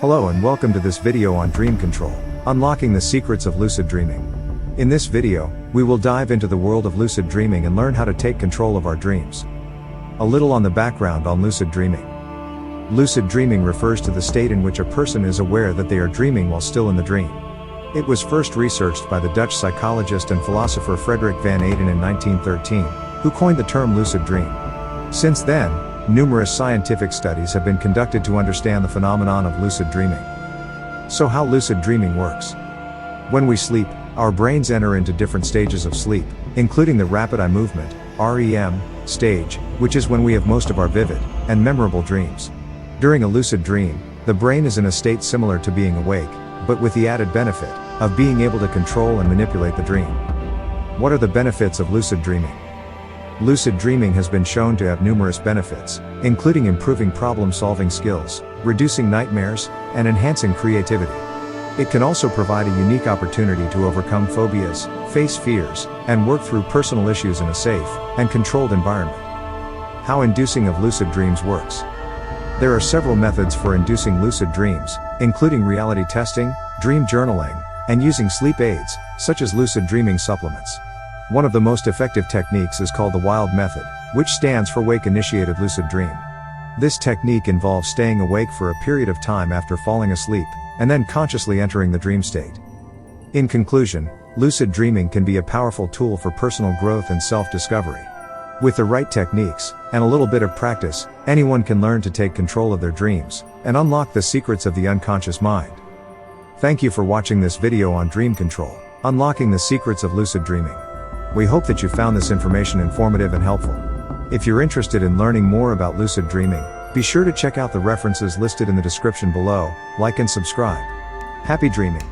Hello and welcome to this video on dream control, unlocking the secrets of lucid dreaming. In this video, we will dive into the world of lucid dreaming and learn how to take control of our dreams. A little on the background on lucid dreaming. Lucid dreaming refers to the state in which a person is aware that they are dreaming while still in the dream. It was first researched by the Dutch psychologist and philosopher Frederik van Eeden in 1913, who coined the term lucid dream. Since then, numerous scientific studies have been conducted to understand the phenomenon of lucid dreaming. So how lucid dreaming works? When we sleep, our brains enter into different stages of sleep, including the rapid eye movement, REM, stage, which is when we have most of our vivid and memorable dreams. During a lucid dream, the brain is in a state similar to being awake, but with the added benefit of being able to control and manipulate the dream. What are the benefits of lucid dreaming? Lucid dreaming has been shown to have numerous benefits, including improving problem-solving skills, reducing nightmares, and enhancing creativity. It can also provide a unique opportunity to overcome phobias, face fears, and work through personal issues in a safe and controlled environment. How inducing of lucid dreams works. There are several methods for inducing lucid dreams, including reality testing, dream journaling, and using sleep aids, such as lucid dreaming supplements. One of the most effective techniques is called the WILD method, which stands for Wake-Initiated Lucid Dream. This technique involves staying awake for a period of time after falling asleep, and then consciously entering the dream state. In conclusion, lucid dreaming can be a powerful tool for personal growth and self-discovery. With the right techniques, and a little bit of practice, anyone can learn to take control of their dreams, and unlock the secrets of the unconscious mind. Thank you for watching this video on dream control, unlocking the secrets of lucid dreaming. We hope that you found this information informative and helpful. If you're interested in learning more about lucid dreaming, be sure to check out the references listed in the description below, like and subscribe. Happy dreaming!